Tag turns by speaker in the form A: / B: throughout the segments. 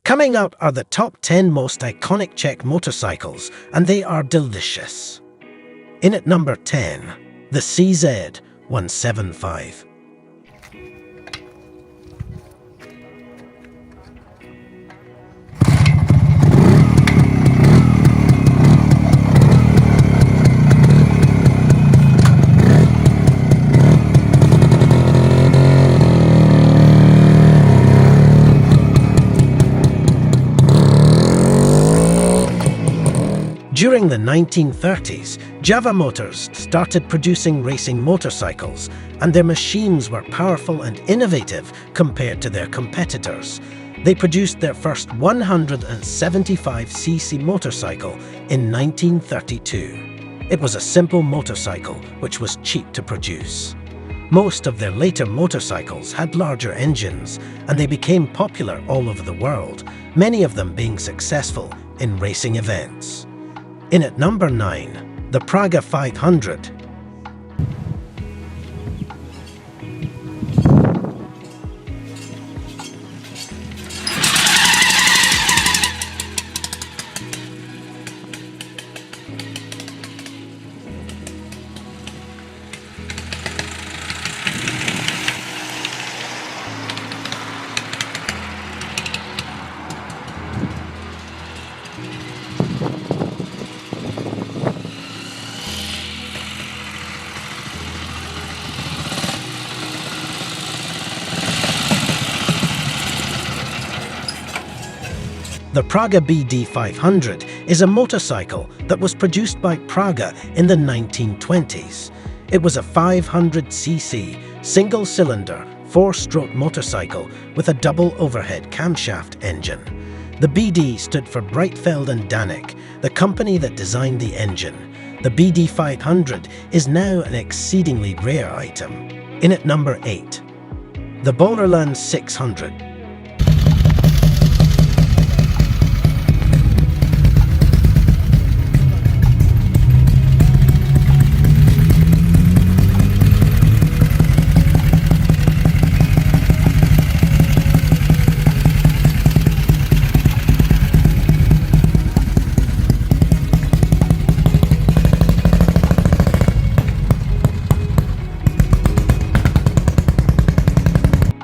A: Coming up are the top 10 most iconic Czech motorcycles, and they are delicious. In at number 10, the CZ175. During the 1930s, Jawa Motors started producing racing motorcycles, and their machines were powerful and innovative compared to their competitors. They produced their first 175cc motorcycle in 1932. It was a simple motorcycle which was cheap to produce. Most of their later motorcycles had larger engines, and they became popular all over the world, many of them being successful in racing events. In at number 9, the PRAGA 500. The PRAGA BD 500 is a motorcycle that was produced by PRAGA in the 1920s. It was a 500cc, single-cylinder, 4-stroke motorcycle with a double overhead camshaft engine. The BD stood for Breitfeld and Danek, the company that designed the engine. The BD 500 is now an exceedingly rare item. In at number 8, the Bohmerland 600.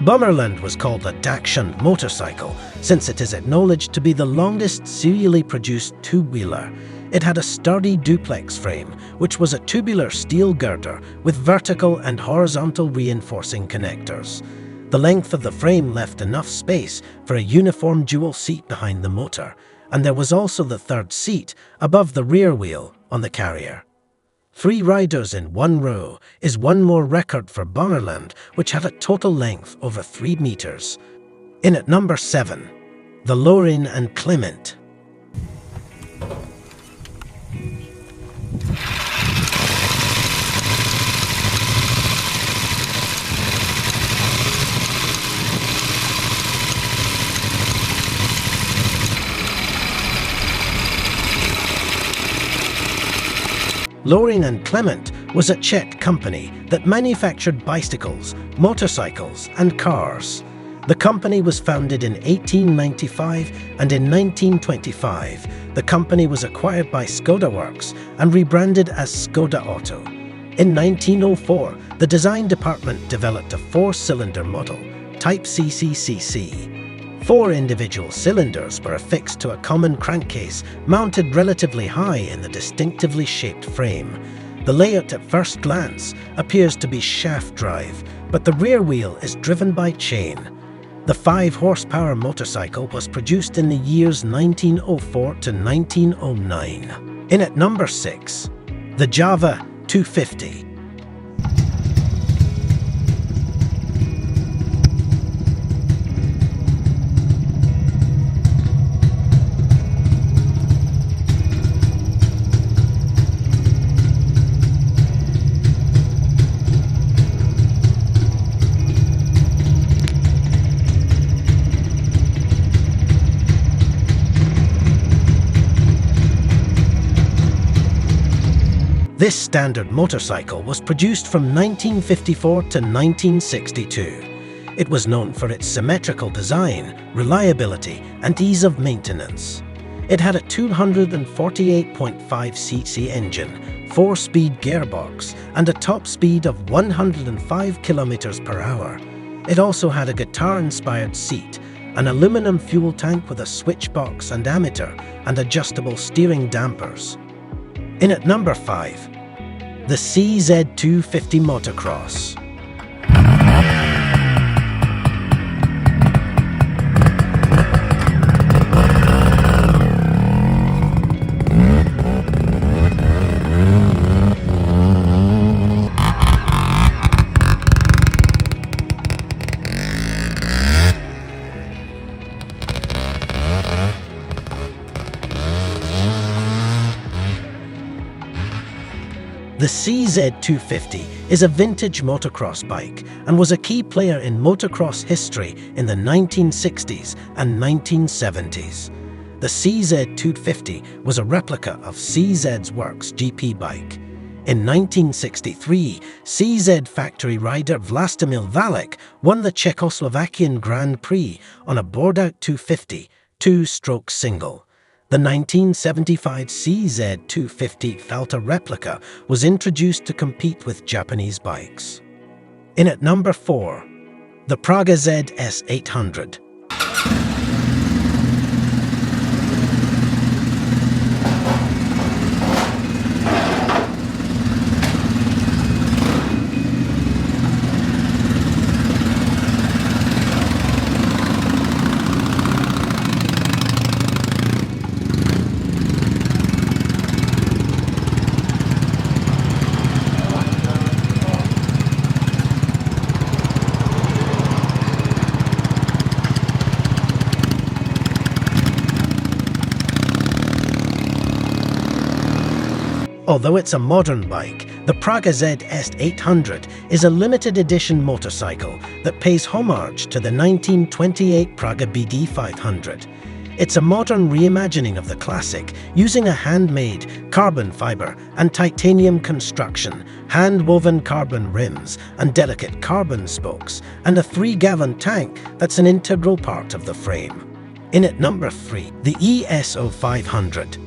A: Bohmerland was called a Dachshund motorcycle since it is acknowledged to be the longest serially produced two-wheeler. It had a sturdy duplex frame, which was a tubular steel girder with vertical and horizontal reinforcing connectors. The length of the frame left enough space for a uniform dual seat behind the motor, and there was also the third seat above the rear wheel on the carrier. 3 riders in one row is one more record for Bohmerland, which had a total length over 3 meters. In at number 7, the LAURIN and KLEMENT. LAURIN and KLEMENT was a Czech company that manufactured bicycles, motorcycles, and cars. The company was founded in 1895, and in 1925, the company was acquired by Skoda Works and rebranded as Skoda Auto. In 1904, the design department developed a 4-cylinder model, Type CCCC. 4 individual cylinders were affixed to a common crankcase mounted relatively high in the distinctively shaped frame. The layout at first glance appears to be shaft drive, but the rear wheel is driven by chain. The 5-horsepower motorcycle was produced in the years 1904 to 1909. In at number 6, the Jawa 250. This standard motorcycle was produced from 1954 to 1962. It was known for its symmetrical design, reliability, and ease of maintenance. It had a 248.5cc engine, 4-speed gearbox, and a top speed of 105 km/h. It also had a guitar-inspired seat, an aluminum fuel tank with a switchbox and ammeter, and adjustable steering dampers. In at number 5, the CZ250 Motocross. The CZ250 is a vintage motocross bike and was a key player in motocross history in the 1960s and 1970s. The CZ250 was a replica of CZ's Works GP bike. In 1963, CZ factory rider Vlastimil Valek won the Czechoslovakian Grand Prix on a bored-out 250 two-stroke single. The 1975 CZ250 Falter replica was introduced to compete with Japanese bikes. In at number 4, the PRAGA ZS800. Although it's a modern bike, the PRAGA ZS800 is a limited edition motorcycle that pays homage to the 1928 PRAGA BD500. It's a modern reimagining of the classic, using a handmade carbon fiber and titanium construction, hand-woven carbon rims and delicate carbon spokes, and a 3-gallon tank that's an integral part of the frame. In at number 3, the ESO 500.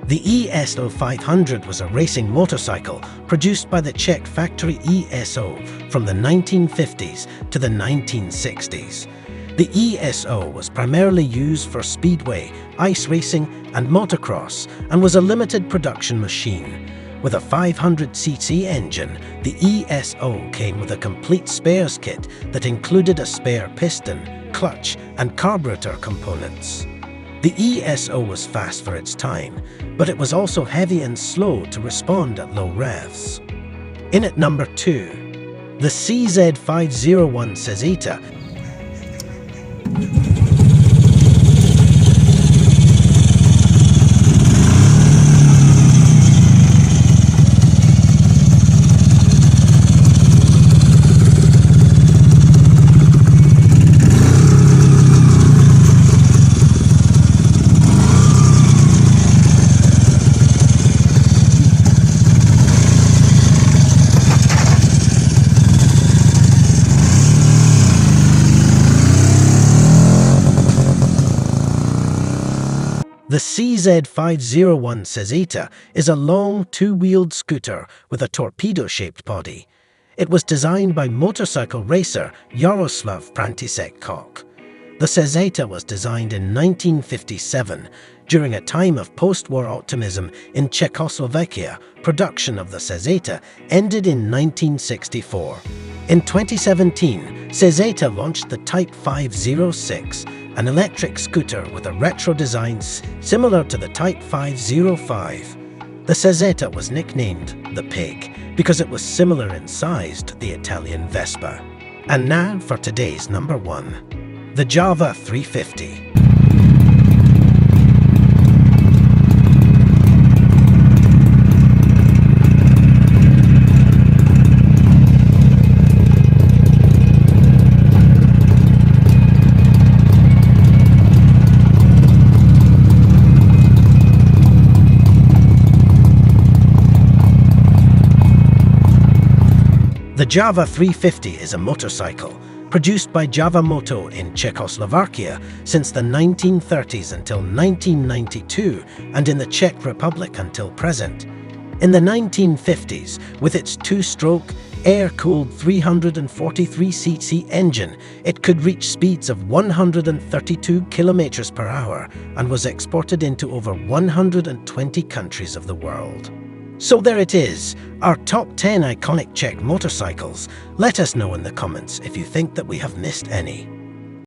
A: The ESO 500 was a racing motorcycle produced by the Czech factory ESO from the 1950s to the 1960s. The ESO was primarily used for speedway, ice racing, and motocross, and was a limited production machine. With a 500cc engine, the ESO came with a complete spares kit that included a spare piston, clutch, and carburetor components. The ESO was fast for its time, but it was also heavy and slow to respond at low revs. In at number 2, the CZ501 CEZETA. The CZ501 CEZETA is a long, two-wheeled scooter with a torpedo-shaped body. It was designed by motorcycle racer Jaroslav František. The CEZETA was designed in 1957. During a time of post-war optimism in Czechoslovakia, production of the CEZETA ended in 1964. In 2017, CEZETA launched the Type 506, an electric scooter with a retro design similar to the Type 505. The CEZETA was nicknamed the Pig because it was similar in size to the Italian Vespa. And now for today's number 1, the Jawa 350. The Jawa 350 is a motorcycle produced by Jawa Moto in Czechoslovakia since the 1930s until 1992 and in the Czech Republic until present. In the 1950s, with its two-stroke, air-cooled 343cc engine, it could reach speeds of 132 km per hour and was exported into over 120 countries of the world. So there it is, our top 10 iconic Czech motorcycles. Let us know in the comments if you think that we have missed any.